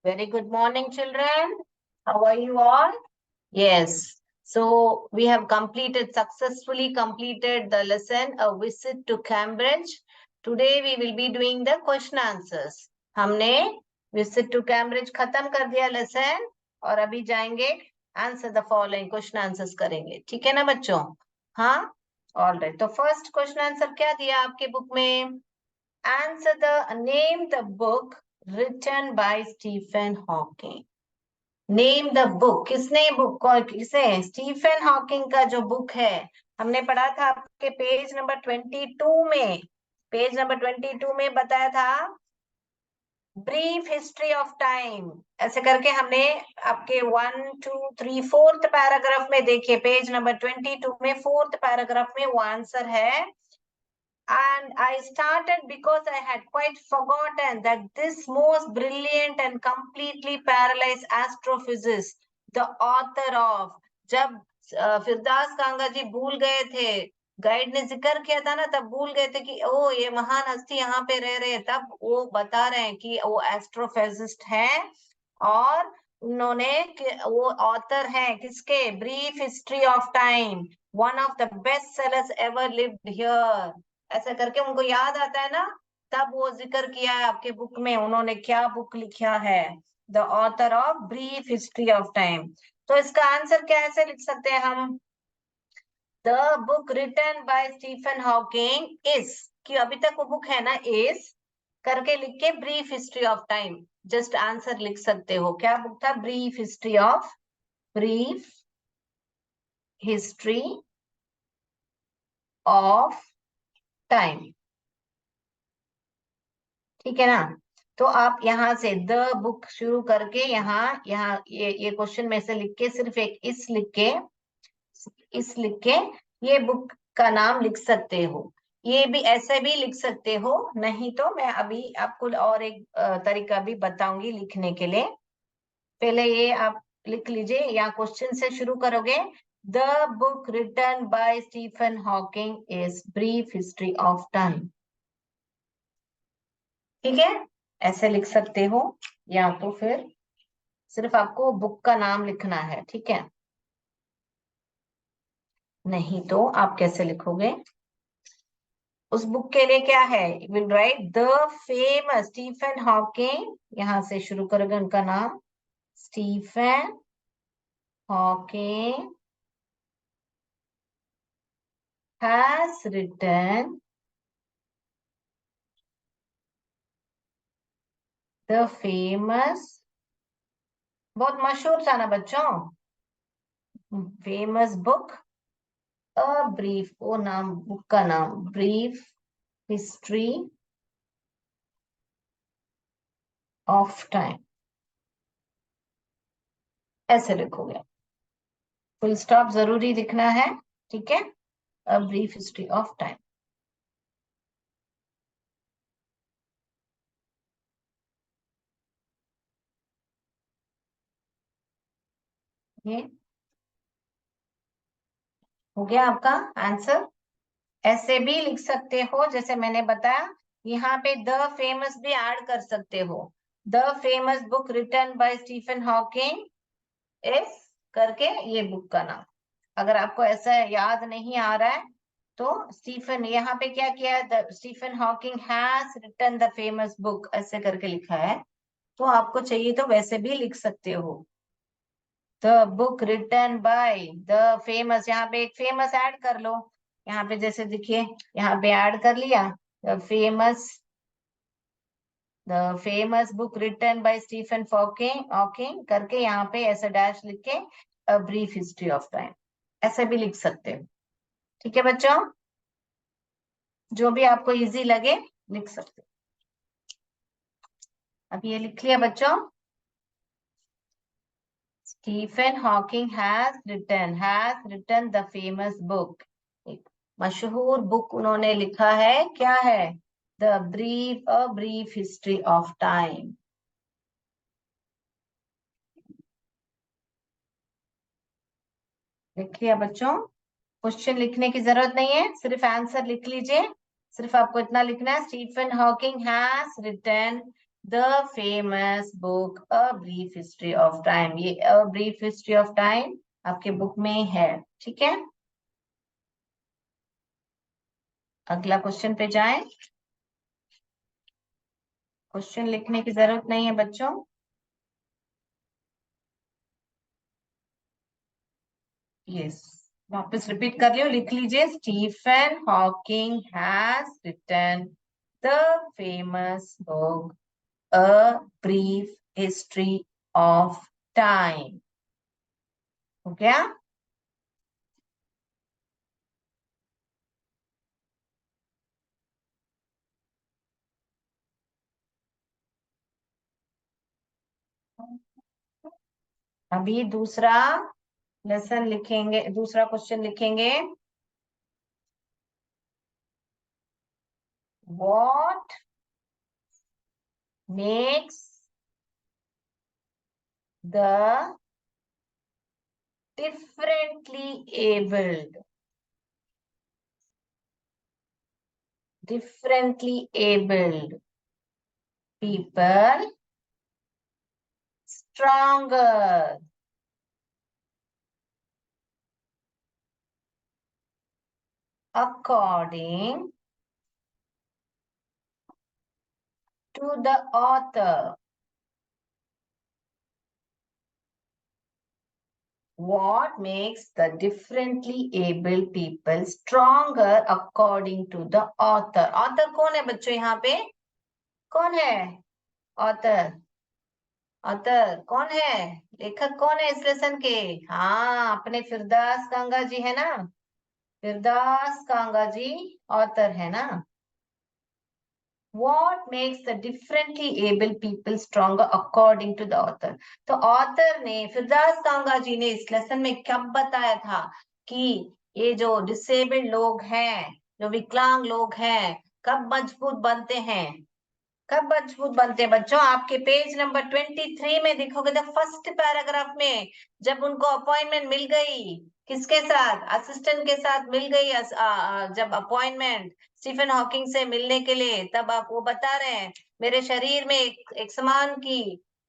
Very good morning, children. How are you all? Yes. So we have successfully completed the lesson, A Visit to Cambridge. Today we will be doing the question answers. हमने Visit to Cambridge खत्म कर दिया lesson और अभी जाएंगे answer the following question answers करेंगे. ठीक है ना बच्चों? हाँ? All right. तो first question answer क्या दिया आपके बुक में? Name the book written by Stephen Hawking. Name the book. किसने बुक को किसे? स्टीफन हॉकिंग का जो बुक है हमने पढ़ा था आपके पेज नंबर 22 में. पेज नंबर 22 में बताया था ब्रीफ हिस्ट्री ऑफ टाइम. ऐसे करके हमने आपके 1 2 3 4th पैराग्राफ में देखिए, पेज नंबर 22 में 4th पैराग्राफ में वो आंसर है. And I started because I had quite forgotten that this most brilliant and completely paralyzed astrophysicist, the author of, जब फिरदास कांगा जी भूल गए थे, गाइड ने जिक्र किया था ना, तब भूल गए थे कि ओ ये महान हस्ती यहाँ पे रह रहे हैं, तब वो बता रहे हैं कि वो एस्ट्रोफिजिस्ट हैं और उन्होंने वो ऑथर है किसके? Brief history of time, one of the best sellers ever lived here. ऐसा करके उनको याद आता है ना, तब वो जिक्र किया है आपके बुक में. उन्होंने क्या बुक लिखा है? The author of brief history of time. तो इसका आंसर कैसे लिख सकते हैं हम? The book written by Stephen Hawking is, कि अभी तक वो बुक है ना, इज करके लिख के brief history of time just answer लिख सकते हो. क्या बुक था? Brief history of time. ठीक है ना? तो आप यहाँ से द बुक शुरू करके यहाँ ये क्वेश्चन में से लिख के सिर्फ एक इस लिख के ये बुक का नाम लिख सकते हो. ये भी ऐसे भी लिख सकते हो, नहीं तो मैं अभी आपको और एक तरीका भी बताऊंगी लिखने के लिए. पहले ये आप लिख लीजिए, या क्वेश्चन से शुरू करोगे. The book written by Stephen Hawking is brief history of time. ठीक है, ऐसे लिख सकते हो, या तो फिर सिर्फ आपको बुक का नाम लिखना है. ठीक है, नहीं तो आप कैसे लिखोगे? उस बुक के लिए क्या है? Will write the famous Stephen Hawking, यहां से शुरू करोगे उनका नाम. Stephen Hawking has written the famous, बहुत मशहूर था ना बच्चों, फेमस बुक अ ब्रीफ, वो नाम बुक का नाम ब्रीफ हिस्ट्री ऑफ टाइम. ऐसे लिखोगे, फुल स्टॉप जरूरी लिखना है. ठीक है, a brief history of time. ये हो गया आपका आंसर. ऐसे भी लिख सकते हो जैसे मैंने बताया, यहाँ पे द फेमस भी ऐड कर सकते हो. The famous book written by Stephen Hawking is करके ये बुक का नाम. अगर आपको ऐसा याद नहीं आ रहा है तो स्टीफन, यहाँ पे क्या किया है? The Stephen Hawking has written the famous book ऐसे करके लिखा है, तो आपको चाहिए तो वैसे भी लिख सकते हो. The book written by the famous, यहाँ पे एक फेमस ऐड कर लो. यहाँ पे जैसे देखिए, यहाँ पे ऐड कर लिया the famous book written by Stephen Hawking करके यहाँ पे ऐसा डैश लिख के a brief history of time, ऐसे भी लिख सकते हो. ठीक है बच्चों, जो भी आपको इजी लगे लिख सकते हो. अब ये लिख लिया बच्चों. Stephen Hawking has written the famous book, एक मशहूर बुक उन्होंने लिखा है. क्या है? A brief history of time. लिख लिया बच्चों? क्वेश्चन लिखने की जरूरत नहीं है, सिर्फ आंसर लिख लीजिए. सिर्फ आपको इतना लिखना है, Stephen Hawking has written the famous book a brief history of time, ये a brief history of time आपके बुक में है। ठीक है, अगला क्वेश्चन पे जाएं। क्वेश्चन लिखने की जरूरत नहीं है बच्चों। यस, वापस रिपीट कर लियो, लिख लीजिए। Stephen Hawking has written the famous book a brief history of time. हो गया? अभी दूसरा लेसन लिखेंगे, दूसरा क्वेश्चन लिखेंगे। What makes the differently abled differently abled people stronger according to the author? What makes the differently abled people stronger according to the author? Author कौन है बच्चों यहाँ पे? कौन है author? author कौन है? लेखक कौन है इस लेसन के? हाँ, अपने फिरदास कांगा जी है ना। फिरदास कांगा जी ऑथर है ना। What makes the differently able people stronger according to the author? तो ऑथर ने, फिरदास कांगा जी ने इस लेसन में कब बताया था कि ये जो डिसेबल्ड लोग हैं, जो विकलांग लोग हैं, कब मजबूत बनते हैं? कब मजबूत बनते हैं बच्चों? आपके पेज नंबर 23 में देखोगे तो फर्स्ट पैराग्राफ में, जब उनको अपॉइंटमेंट मिल गई, किसके साथ? असिस्टेंट के साथ मिल गई। जब अपॉइंटमेंट स्टीफन हॉकिंग से मिलने के लिए, तब आप वो बता रहे हैं मेरे शरीर में एक समान की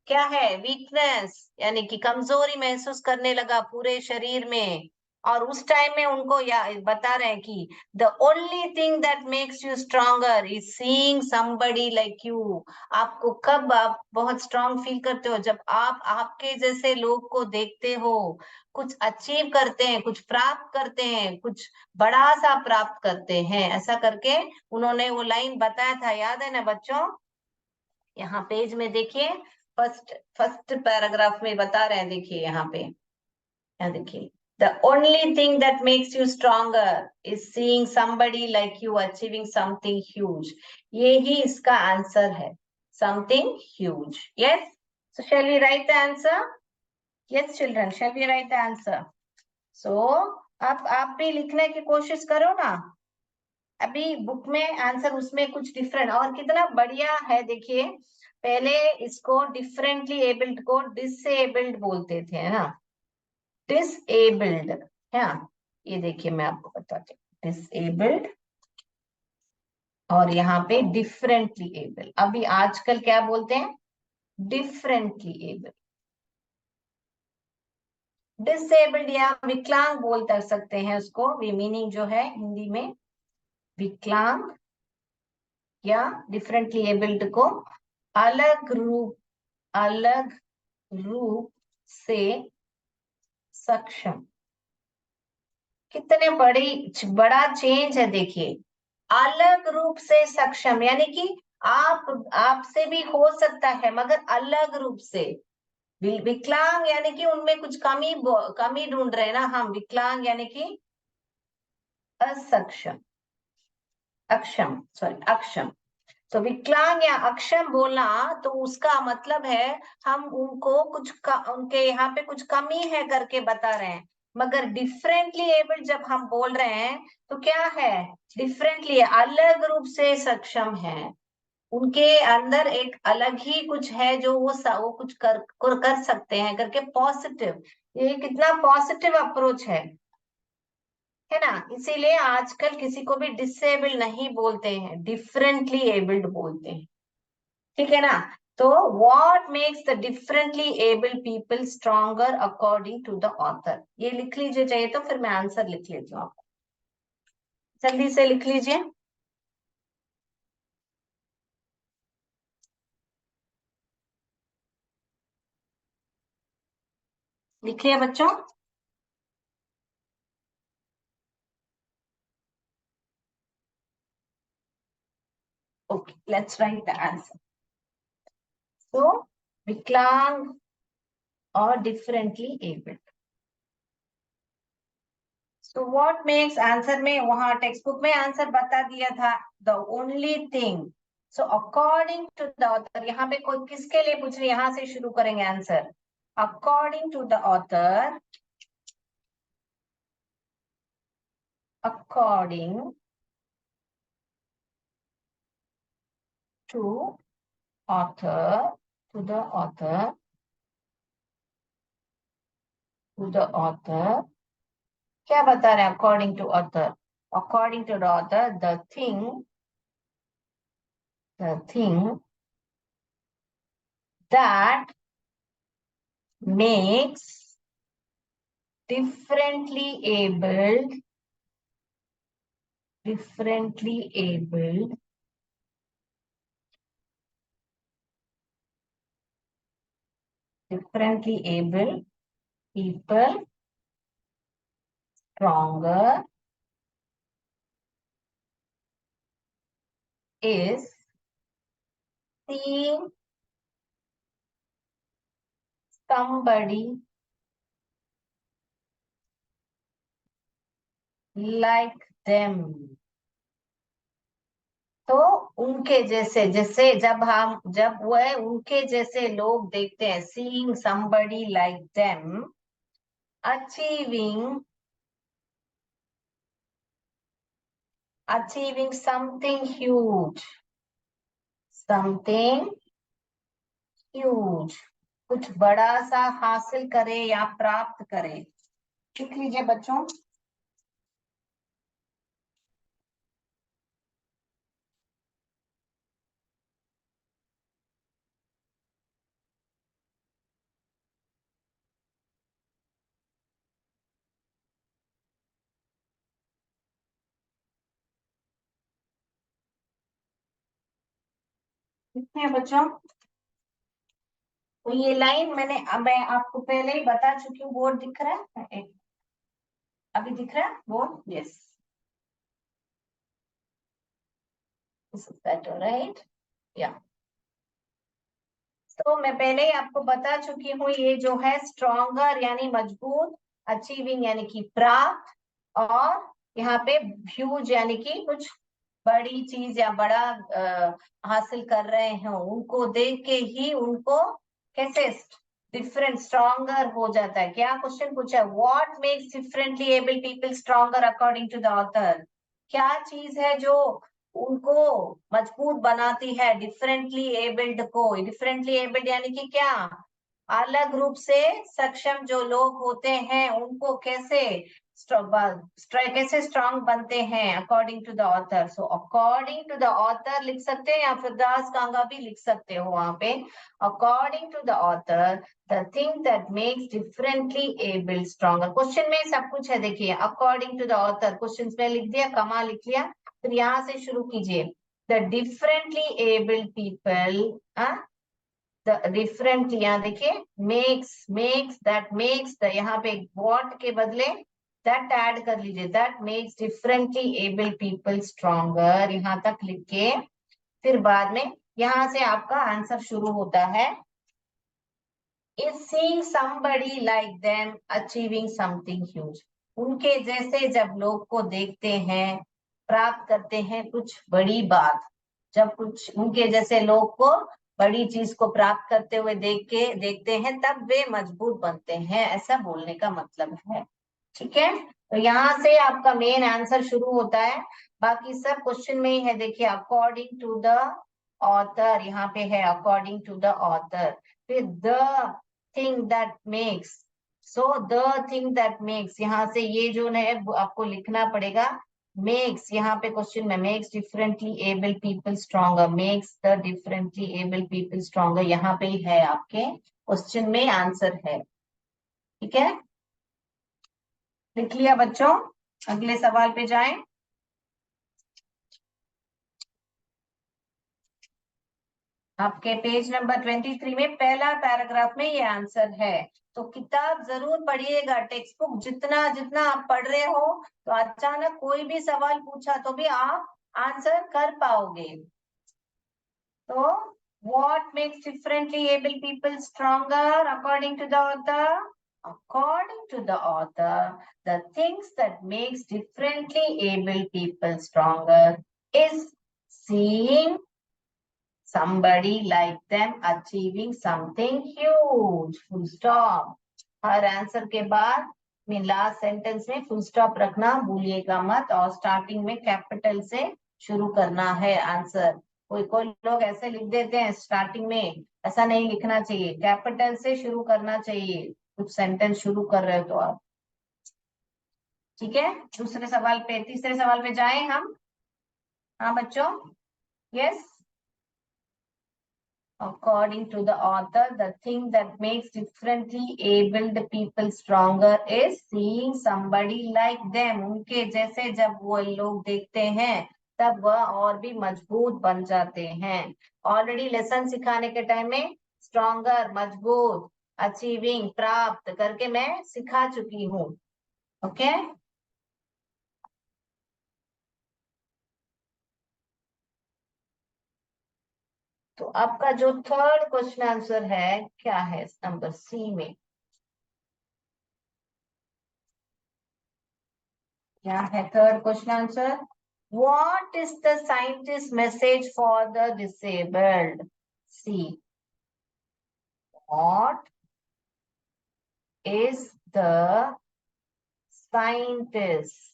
क्या है, वीकनेस, यानी कि कमजोरी महसूस करने लगा पूरे शरीर में। और उस टाइम में उनको या बता रहे हैं कि the only thing that makes you stronger is seeing somebody like you. आपको कब आप बहुत स्ट्रांग फील करते हो? जब आप आपके जैसे लोग को देखते हो, कुछ अचीव करते हैं, कुछ प्राप्त करते हैं, कुछ बड़ा सा प्राप्त करते हैं, ऐसा करके उन्होंने वो लाइन बताया था। याद है ना बच्चों? यहाँ पेज में देखिए, फर्स्ट फर्स्ट पैराग्राफ में बता रहे हैं, देखिए यहाँ पे, यहाँ देखिए। The only thing that makes you stronger is seeing somebody like you achieving something huge. ये ही इसका आंसर है, something huge. Yes? So shall we write the answer? Yes, children, shall we write the answer? So आप भी लिखने की कोशिश करो ना। अभी बुक में आंसर उसमें कुछ डिफरेंट, और कितना बढ़िया है देखिए। पहले इसको डिफरेंटली एबल्ड को डिसेबल्ड बोलते थे ना, डिसेबल्ड है। ये देखिए मैं आपको बताती हूँ, डिसेबल्ड और यहाँ पे डिफरेंटली एबल। अभी आजकल क्या बोलते हैं? डिफरेंटली एबल, डिसेबल्ड या विकलांग बोल कर सकते हैं उसको। भी मीनिंग जो है हिंदी में, विकलांग या डिफरेंटली एबल्ड को अलग रूप, अलग रूप से सक्षम। कितने बड़ा चेंज है देखिए। अलग रूप से सक्षम यानी कि आप आपसे भी हो सकता है मगर अलग रूप से। विकलांग यानी कि उनमें कुछ कमी कमी ढूंढ रहे हैं ना हम। विकलांग यानी कि असक्षम, अक्षम, सॉरी अक्षम। तो विकलांग या अक्षम बोलना तो उसका मतलब है हम उनको उनके यहाँ पे कुछ कमी है करके बता रहे हैं। मगर डिफरेंटली एबल्ड जब हम बोल रहे हैं तो क्या है? डिफरेंटली, अलग रूप से सक्षम है। उनके अंदर एक अलग ही कुछ है जो वो कुछ कर सकते हैं करके पॉजिटिव। ये कितना पॉजिटिव अप्रोच है ना। इसीलिए आजकल किसी को भी डिसेबल नहीं बोलते हैं, डिफरेंटली एबल्ड बोलते हैं। ठीक है ना। तो what makes the differently abled people stronger according to the author, ये लिख लीजिए, चाहिए तो फिर मैं आंसर लिख लेती हूँ, आपको जल्दी से लिख लीजिए। लिखिए बच्चों। Okay, let's write the answer. So विकलांग और differently abled. So what makes, answer में वहां टेक्स्ट बुक में आंसर बता दिया था, the only thing. So according to the author, यहाँ पे कोई किसके लिए पूछ रही है, यहां से शुरू करेंगे answer. According to the author, according to author, to the author, to the author, क्या बता रहे हैं according to author? According to the author, the thing that makes differently abled, differently abled differently abled people stronger is seeing somebody like them। तो उनके जैसे, जैसे जब वह उनके जैसे लोग देखते हैं, seeing somebody like them achieving something huge, something huge, कुछ बड़ा सा हासिल करे या प्राप्त करे। लिख लीजिए बच्चों। लिखते हैं बच्चों। तो ये लाइन मैं आपको पहले ही बता चुकी हूँ। बोर्ड दिख रहा है? अभी दिख रहा है board? Yes, this is better, right? या, तो मैं पहले ही आपको बता चुकी हूँ, ये जो है स्ट्रॉन्गर यानी मजबूत, अचीविंग यानी कि प्राप्त, और यहाँ पे ह्यूज यानी कि कुछ बड़ी चीज या बड़ा हासिल कर रहे हैं, उनको देख के ही उनको कैसे डिफरेंट स्ट्रॉन्गर हो जाता है। क्या क्वेश्चन पूछा है? What makes differently able people stronger according to the author? क्या चीज है जो उनको मजबूत बनाती है, डिफरेंटली एबल्ड को? डिफरेंटली एबल्ड यानी कि क्या? अलग रूप से सक्षम जो लोग होते हैं, उनको कैसे स्ट्रांग बनते हैं according to the author. So according to the author लिख सकते हैं, या फिर दास कांगा भी लिख सकते हो वहां पे। According to the author, the thing that makes differently abled stronger. Question में सब कुछ है, देखिए according to the author, question में लिख दिया, कमा लिख लिया, फिर यहाँ से शुरू कीजिए। The differently abled people, different, यहाँ देखिए मेक्स दैट मेक्स, यहाँ पे व्हाट के बदले दैट ऐड कर लीजिए, that makes differently able people stronger, यहाँ तक लिख के फिर बाद में यहाँ से आपका आंसर शुरू होता है। Is seeing somebody like them achieving something huge, उनके जैसे जब लोग को देखते हैं, प्राप्त करते हैं कुछ बड़ी बात। जब कुछ उनके जैसे लोग को बड़ी चीज को प्राप्त करते हुए देखते हैं, तब वे मजबूत बनते हैं, ऐसा बोलने का मतलब है। ठीक है, तो यहाँ से आपका मेन आंसर शुरू होता है। बाकी सब क्वेश्चन में ही है, देखिए अकॉर्डिंग टू द ऑथर, यहाँ पे है अकॉर्डिंग टू द ऑथर, फिर the thing that makes, so the thing that makes, यहाँ से ये जो है आपको लिखना पड़ेगा, मेक्स, यहाँ पे क्वेश्चन में makes differently able people stronger, makes the differently able people stronger, यहाँ पे ही है आपके क्वेश्चन में आंसर है। ठीक है, लिख लिया बच्चों? अगले सवाल पे जाएं। आपके पेज नंबर 23 में पहला पैराग्राफ में ये आंसर है। तो किताब जरूर पढ़िएगा, टेक्स्ट बुक जितना जितना आप पढ़ रहे हो, तो अचानक कोई भी सवाल पूछा तो भी आप आंसर कर पाओगे। तो what makes differently able people stronger according to the author? According to the author, the things that makes differently able people stronger is seeing somebody like them achieving something huge. Full stop. Her answer के बाद में last sentence में full stop रखना भूलिएगा मत, और starting में capital से शुरू करना है आंसर। कोई कोई लोग ऐसे लिख देते हैं स्टार्टिंग में, ऐसा नहीं लिखना चाहिए, कैपिटल से शुरू करना चाहिए कुछ सेंटेंस शुरू कर रहे हो तो आप। ठीक है, दूसरे सवाल पे, तीसरे सवाल पे जाएं हम। हाँ बच्चों, yes. According to the author, the thing that makes differently abled people stronger is seeing somebody like them. उनके जैसे जब वो लोग देखते हैं तब वह और भी मजबूत बन जाते हैं। ऑलरेडी लेसन सिखाने के टाइम में स्ट्रॉन्गर, मजबूत, अचीविंग, प्राप्त करके मैं सिखा चुकी हूँ। ओके, तो आपका जो थर्ड क्वेश्चन आंसर है क्या है नंबर सी में? क्या है third question answer? What is the scientist message for the disabled? C. What is the scientist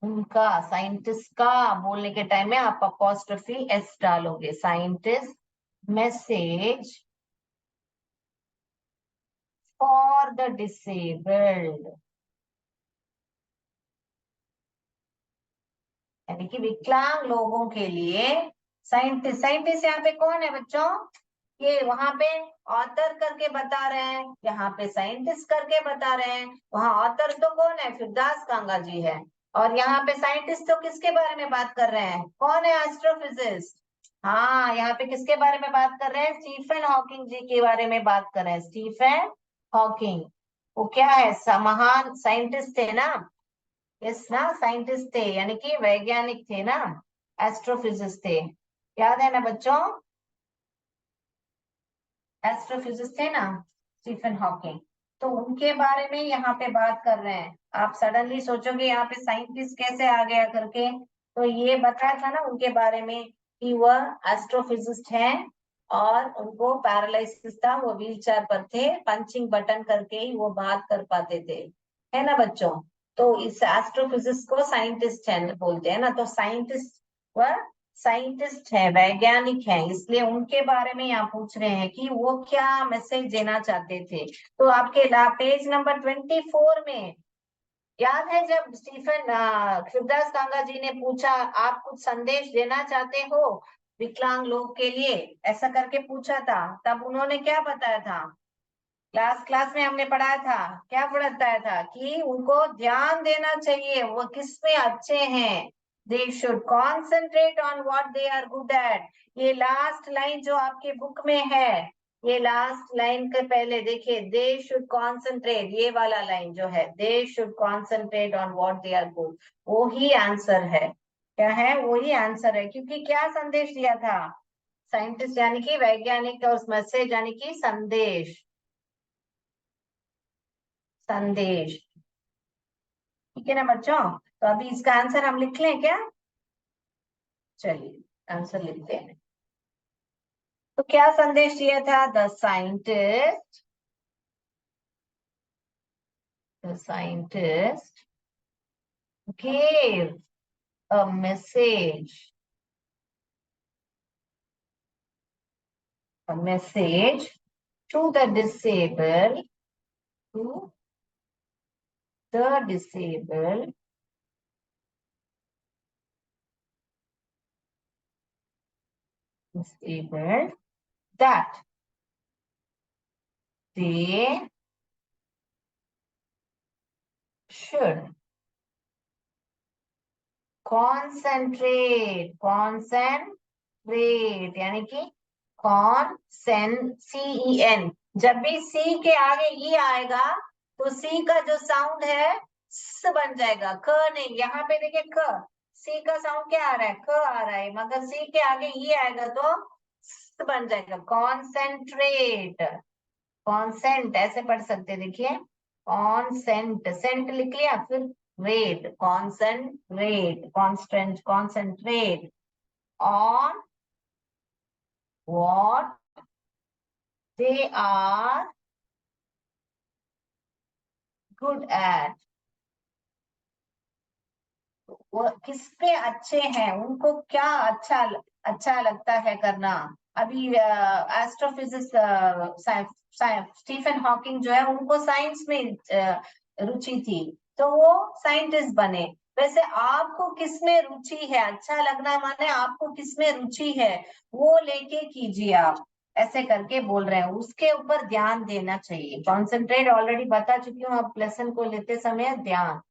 उनका, साइंटिस्ट का बोलने के टाइम में आप अपोस्ट्रोफी एस डालोगे। Scientist message for the disabled, यानी कि विकलांग लोगों के लिए साइंटिस्ट। साइंटिस्ट यहाँ पे कौन है बच्चों? ये वहां पे ऑथर करके बता रहे हैं, यहाँ पे साइंटिस्ट करके बता रहे हैं। वहां ऑथर तो कौन है? फिरदास कांगा जी है। और यहाँ पे साइंटिस्ट तो किसके बारे में बात कर रहे हैं? कौन है? एस्ट्रोफिजिस्ट। हाँ, यहाँ पे किसके बारे में बात कर रहे हैं? स्टीफन हॉकिंग जी के बारे में बात कर रहे हैं। स्टीफन हॉकिंग वो क्या है? महान साइंटिस्ट थे ना। यस ना, साइंटिस्ट थे, यानी कि वैज्ञानिक थे ना, एस्ट्रोफिजिस्ट थे। याद है ना बच्चों? एस्ट्रोफिजिस्ट थे ना स्टीफन हॉकिंग। तो उनके बारे में यहाँ पे बात कर रहे हैं। आप सडनली सोचोगे यहाँ पे साइंटिस्ट कैसे आ गया करके, तो ये बताया था ना उनके बारे में कि वह एस्ट्रोफिजिस्ट हैं और उनको पैरालिसिस था, वो व्हील चेयर पर थे, पंचिंग बटन करके ही वो बात कर पाते थे, है ना बच्चों? तो इस एस्ट्रोफिजिस्ट को साइंटिस्ट है बोलते हैं ना, तो साइंटिस्ट वह साइंटिस्ट है, वैज्ञानिक है, इसलिए उनके बारे में यहाँ पूछ रहे हैं कि वो क्या मैसेज देना चाहते थे। तो आपके पेज नंबर 24 में याद है जब स्टीफन शिवदास कांगा जी ने पूछा आप कुछ संदेश देना चाहते हो विकलांग लोग के लिए, ऐसा करके पूछा था, तब उन्होंने क्या बताया था? क्लास में हमने पढ़ाया था, क्या बताया था कि उनको ध्यान देना चाहिए वो किस में अच्छे हैं। They should concentrate on what they are good at. ये लास्ट लाइन जो आपके बुक में है, ये लास्ट लाइन के पहले देखिए, दे शुड कॉन्सेंट्रेट, ये वाला लाइन जो है, they should concentrate on what they are good, वो ही आंसर है। क्या है? वो ही आंसर है, क्योंकि क्या संदेश दिया था साइंटिस्ट, यानी कि वैज्ञानिक का, उस मैसेज यानी कि संदेश, संदेश। ठीक है ना बच्चों? तो अभी इसका आंसर हम लिख लें क्या? चलिए आंसर लिखते हैं। तो क्या संदेश दिया था? The scientist gave a message, to the disabled, to the disabled that they should concentrate यानी कि CEN, जब भी सी के आगे ई आएगा तो सी का जो साउंड है स बन जाएगा, क नहीं। यहाँ पे देखिए क, सी का साउंड क्या आ रहा है, क आ रहा है, मगर सी के आगे ई आएगा तो स बन जाएगा। कॉन्सेंट्रेट, कॉन्सेंट ऐसे पढ़ सकते हैं, देखिए कॉन्सेंट, सेंट लिख लिया, फिर rate, concentrate, constant, concentrate on what they are good at, वो किस पे अच्छे हैं, उनको क्या अच्छा लगता है करना। अभी एस्ट्रोफिजिक्स स्टीफन हॉकिंग जो है उनको साइंस में रुचि थी, तो वो साइंटिस्ट बने। वैसे आपको किसमें रुचि है, अच्छा लगना माने आपको किसमें रुचि है, वो लेके कीजिए आप, ऐसे करके बोल रहे हैं, उसके ऊपर ध्यान देना चाहिए। कॉन्सेंट्रेट ऑलरेडी बता चुकी हूँ, आप लेसन को लेते समय ध्यान।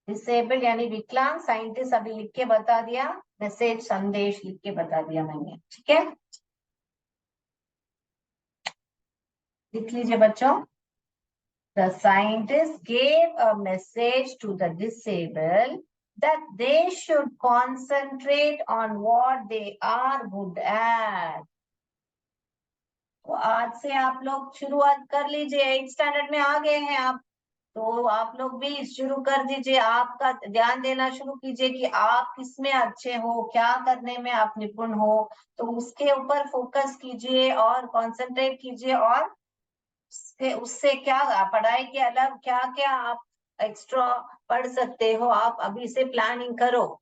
डिसेबल यानी विकलांग, साइंटिस्ट अभी लिख के बता दिया, मैसेज संदेश लिख के बता दिया मैंने, ठीक है, लिख लीजिए बच्चों। The scientist gave a message to the disabled that they should concentrate on what they are good at. तो आज से आप लोग शुरुआत कर लीजिए, 8th स्टैंडर्ड में आ गए हैं आप, तो आप लोग भी शुरू कर दीजिए, आपका ध्यान देना शुरू कीजिए कि आप किसमें अच्छे हो, क्या करने में आप निपुण हो, तो उसके ऊपर फोकस कीजिए और कंसंट्रेट कीजिए, और उससे क्या पढ़ाई के अलग क्या क्या आप एक्स्ट्रा पढ़ सकते हो, आप अभी से प्लानिंग करो,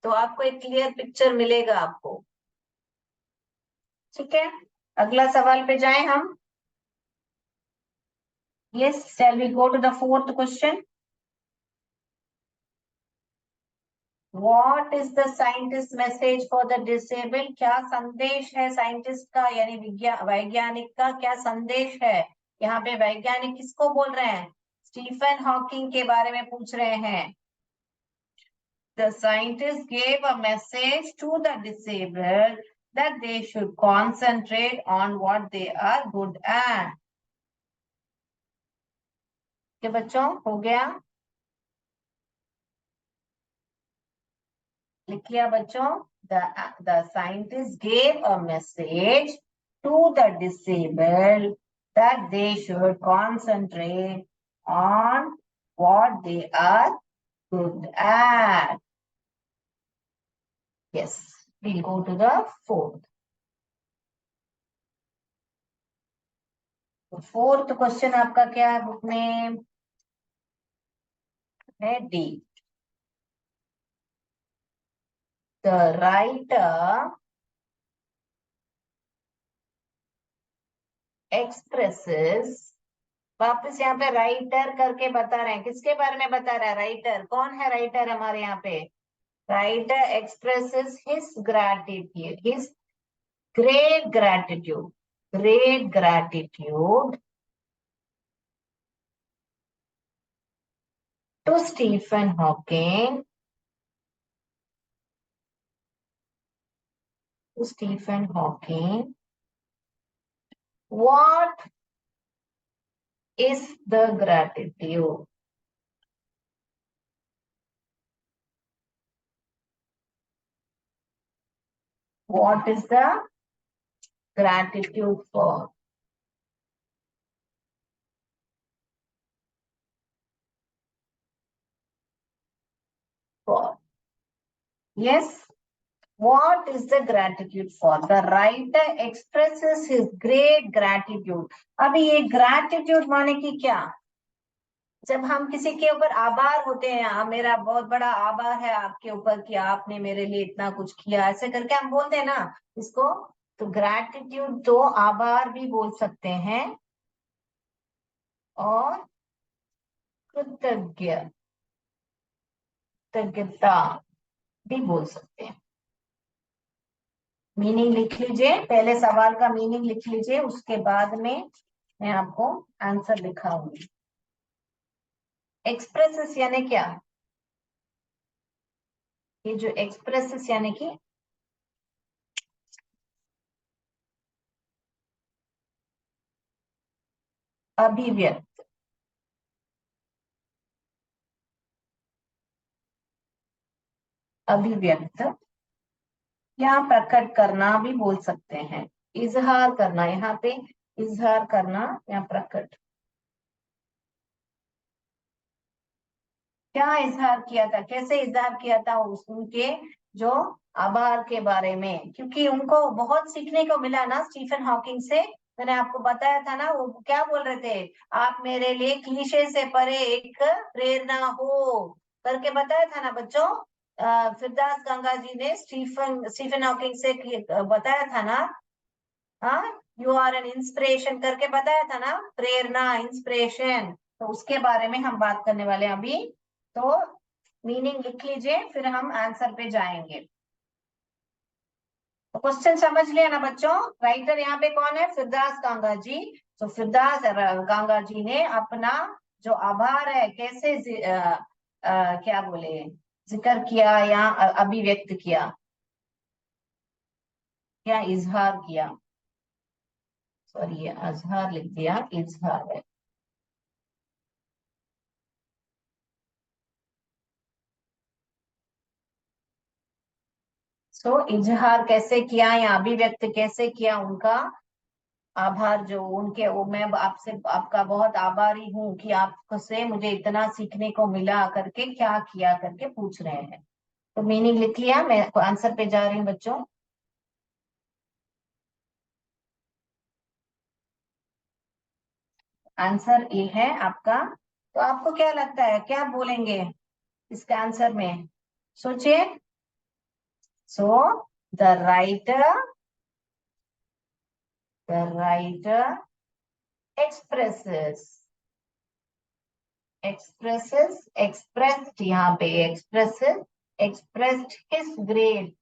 तो आपको एक क्लियर पिक्चर मिलेगा आपको, ठीक है। अगला सवाल पे जाएं हम। Yes, shall we go to the fourth question? What is the scientist message for the disabled? क्या संदेश है साइंटिस्ट का, यानी वैज्ञानिक का क्या संदेश है। यहाँ पे वैज्ञानिक किसको बोल रहे हैं, स्टीफन हॉकिंग के बारे में पूछ रहे हैं। The scientist gave a message to the disabled that they should concentrate on what they are good at. क्या बच्चों हो गया, लिख लिया बच्चों। The scientist gave a message to the disabled that they should concentrate on what they are good at. Yes, we'll go to the fourth. Fourth question आपका क्या है बुक में, है डी। The writer expresses, वापस यहाँ पे writer करके बता रहे हैं, किसके बारे में बता रहा है, राइटर कौन है, राइटर हमारे यहाँ पे, writer expresses his gratitude, his great gratitude, great gratitude to Stephen Hawking, to Stephen Hawking. What is the gratitude? What is the gratitude for? For. Yes. What is the gratitude for? The writer expresses his great gratitude. अभी ये gratitude माने कि क्या, जब हम किसी के ऊपर आभार होते हैं, मेरा बहुत बड़ा आभार है आपके ऊपर कि आपने मेरे लिए इतना कुछ किया, ऐसे करके हम बोलते हैं ना इसको, तो ग्रैटिट्यूड तो आभार भी बोल सकते हैं, और कृतज्ञ, कृतज्ञता भी बोल सकते हैं। मीनिंग लिख लीजिए, पहले सवाल का मीनिंग लिख लीजिए, उसके बाद में मैं आपको आंसर दिखाऊंगी। एक्सप्रेसेस यानी क्या? ये जो एक्सप्रेसेस यानी कि अभिव्यक्त, अभिव्यक्त या प्रकट करना भी बोल सकते हैं। इजहार करना, यहाँ पे इजहार करना या प्रकट। क्या इजहार किया था, कैसे इजहार किया था उनके जो आभार के बारे में, क्योंकि उनको बहुत सीखने को मिला ना स्टीफन हॉकिंग से। मैंने आपको बताया था ना, वो क्या बोल रहे थे, आप मेरे लिए क्लीशे से परे एक प्रेरणा हो करके बताया था ना बच्चों। फिरदास गंगा जी ने स्टीफन स्टीफन हॉकिंग से बताया था ना, हाँ, यू आर एन इंस्पिरेशन करके बताया था ना, प्रेरणा, इंस्पिरेशन। तो उसके बारे में हम बात करने वाले हैं अभी। तो मीनिंग लिख लीजिए, फिर हम आंसर पे जाएंगे। तो क्वेश्चन समझ लिया ना बच्चों? राइटर यहाँ पे कौन है? फिरदास गांगा जी। तो फिरदास गांगा जी ने अपना जो आभार है कैसे क्या बोले, जिक्र किया या अभिव्यक्त किया या इजहार किया। सॉरी, ये अजहार लिख दिया, इजहार है। सो इजहार कैसे किया या अभिव्यक्त कैसे किया उनका आभार, जो उनके, वो मैं आपसे आपका बहुत आभारी हूँ कि आपसे मुझे इतना सीखने को मिला करके क्या किया करके पूछ रहे हैं। तो मीनिंग लिख लिया, मैं आंसर पे जा रही हूँ बच्चों। आंसर ए है आपका। तो आपको क्या लगता है, क्या बोलेंगे इसके आंसर में? सोचिए। So the writer, the writer expresses, expresses, expressed, यहाँ पे expresses, expressed his great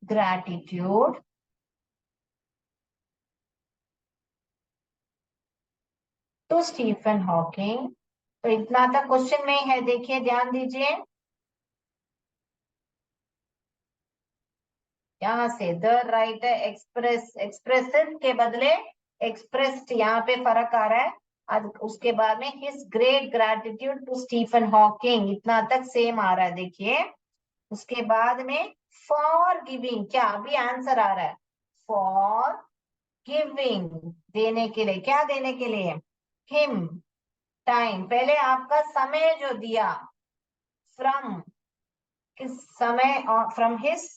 gratitude to Stephen Hawking। तो इतना तक क्वेश्चन में है, देखिए ध्यान दीजिए। यहाँ से द राइटर एक्सप्रेस, एक्सप्रेसिव के बदले एक्सप्रेस्ड, यहाँ पे फर्क आ रहा है। अब उसके बाद में his great gratitude to Stephen Hawking, इतना तक सेम आ रहा है, देखिए। उसके बाद में फॉर गिविंग, क्या अभी आंसर आ रहा है, फॉर गिविंग, देने के लिए, क्या देने के लिए, हिम टाइम, पहले आपका समय जो दिया, फ्रॉम, किस समय, और from his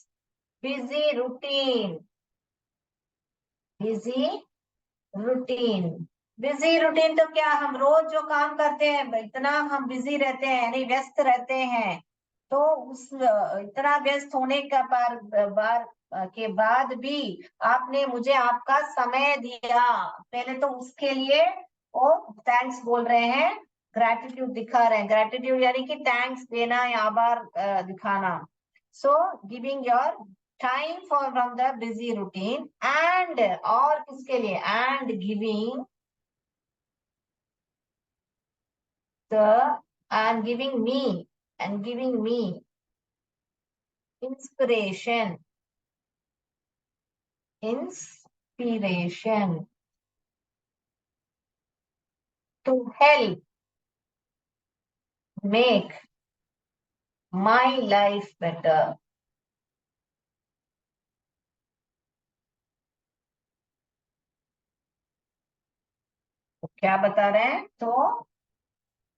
busy routine, busy routine. Busy routine तो क्या, हम रोज जो काम करते हैं इतना हम बिजी रहते हैं, यानी व्यस्त रहते हैं। तो उस इतना व्यस्त होने का बार के बाद भी आपने मुझे आपका समय दिया, पहले तो उसके लिए वो थैंक्स बोल रहे हैं, ग्रैटिट्यूड दिखा रहे हैं। ग्रैटिट्यूड यानी कि थैंक्स देना या आभार दिखाना। So giving your time for from the busy routine and, और किसके लिए, and giving the, and giving me, and giving me inspiration, inspiration to help make my life better. तो क्या बता रहे हैं, तो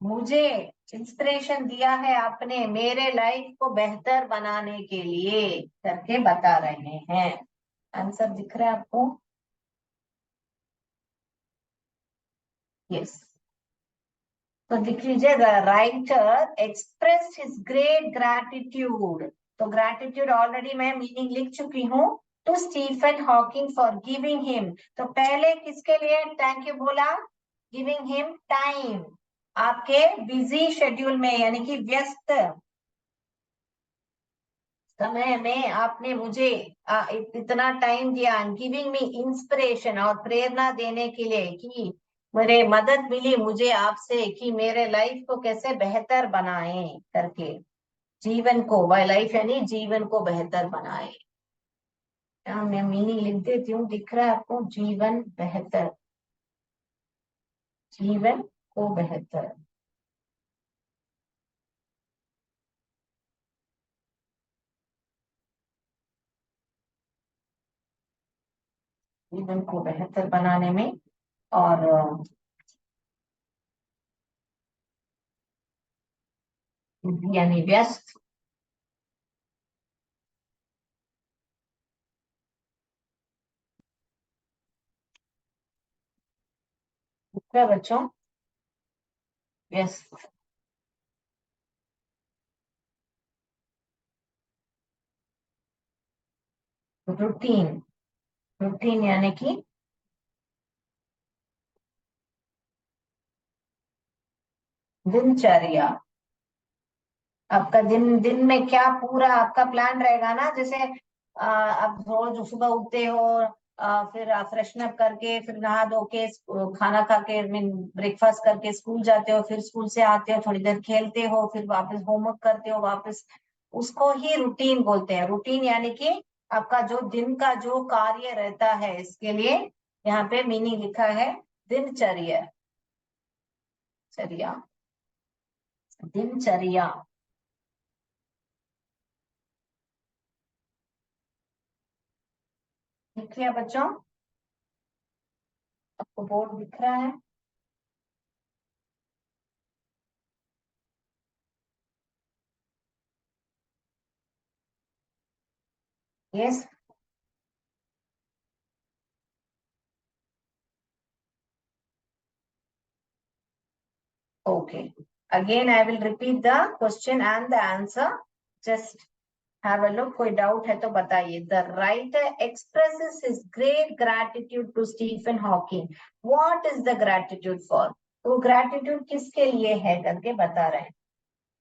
मुझे इंस्पिरेशन दिया है आपने मेरे लाइफ को बेहतर बनाने के लिए करके बता रहे हैं। आंसर दिख रहा है आपको? यस। तो लिख लीजिए, the writer express his great gratitude. तो ग्रैटिट्यूड ऑलरेडी मैं मीनिंग लिख चुकी हूँ। To Stephen Hawking for giving him, तो पहले किसके लिए थैंक यू बोला? गिविंग हिम टाइम, आपके बिजी शेड्यूल में यानी कि व्यस्त समय में आपने मुझे इतना टाइम दिया, गिविंग मी इंस्पिरेशन, और प्रेरणा देने के लिए कि मेरे मदद मिली मुझे आपसे कि मेरे लाइफ को कैसे बेहतर बनाए करके, जीवन को, बाय लाइफ यानी जीवन को बेहतर बनाए। मैं मीनिंग लिख देती हूँ, दिख रहा है आपको? जीवन बेहतर, जीवन को बेहतर, जीवन को बेहतर बनाने में, और यानी व्यस्त, क्या बच्चों? व्यस्त, रूटीन, रूटीन यानी कि दिनचर्या। आपका दिन, दिन में क्या पूरा आपका प्लान रहेगा ना, जैसे आप रोज सुबह उठते हो, फिर फ्रेशन अप करके, फिर नहा धो के, खाना खा के, मीन ब्रेकफास्ट करके स्कूल जाते हो, फिर स्कूल से आते हो, थोड़ी देर खेलते हो, फिर वापस होमवर्क करते हो वापस, उसको ही रूटीन बोलते हैं। रूटीन यानी कि आपका जो दिन का जो कार्य रहता है, इसके लिए यहाँ पे मीनिंग लिखा है दिनचर्या, चर्या, दिनचर्या। ठीक है बच्चों, आपको बोर्ड दिख रहा है? Yes, okay. Again, I will repeat the question and the answer. Just have a look. कोई doubt है तो बताइए. The writer expresses his great gratitude to Stephen Hawking. What is the gratitude for? तो gratitude किसके लिए है करके बता रहे हैं.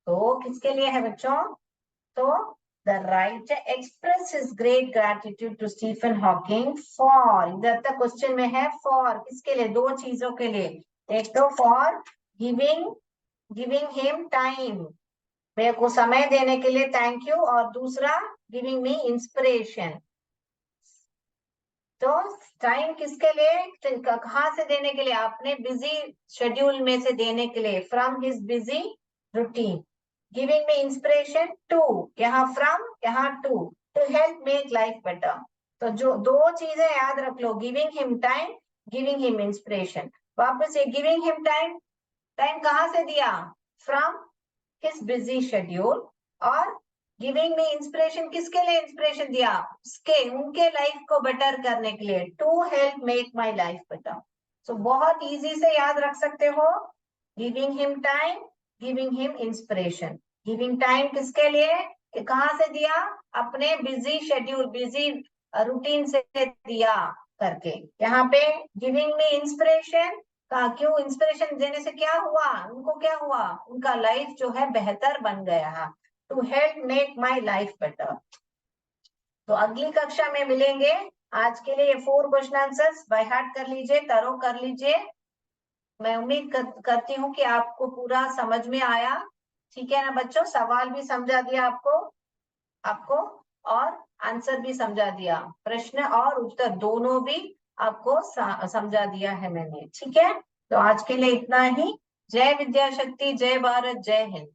तो किसके लिए है बच्चों? तो the writer expresses his great gratitude to Stephen Hawking for, इधर तक क्वेश्चन में है for, किसके लिए? दो चीजों के लिए. एक तो for गिविंग हिम टाइम, मेरे को समय देने के लिए थैंक यू, और दूसरा गिविंग मी इंस्पिरेशन। तो टाइम किसके लिए, कहाँ से देने के लिए? आपने बिजी शेड्यूल में से देने के लिए, from his busy routine. Giving me inspiration to, यहाँ फ्रॉम, यहाँ to help make life better. तो जो दो चीजें याद रख लो, giving him time, giving him inspiration. वापस ये गिविंग हिम टाइम, टाइम कहाँ से दिया? From his busy schedule. और गिविंग मी इंस्पिरेशन, किसके लिए इंस्पिरेशन दिया? उसके, उनके लाइफ को बेटर करने के लिए, to help make my life better. So बहुत इजी से याद रख सकते हो, giving him time, giving him inspiration. Giving time किसके लिए, कि कहाँ से दिया? अपने बिजी शेड्यूल, बिजी रूटीन से दिया करके। यहाँ पे गिविंग मी इंस्पिरेशन का, क्यों इंस्पिरेशन देने से क्या हुआ? उनको क्या हुआ? उनका लाइफ जो है बेहतर बन गया, to help make my life better. तो अगली कक्षा में मिलेंगे। आज के लिए ये 4 क्वेश्चन आंसर्स बाय हार्ट कर लीजिए, तरो कर लीजिए। मैं उम्मीद करती हूँ कि आपको पूरा समझ में आया। ठीक है ना बच्चों? सवाल भी समझा दिया आपको, आपको और आंसर भी समझा दिया, प्रश्न और उत्तर दोनों भी आपको समझा दिया है मैंने। ठीक है, तो आज के लिए इतना ही। जय विद्या शक्ति, जय भारत, जय हिंद।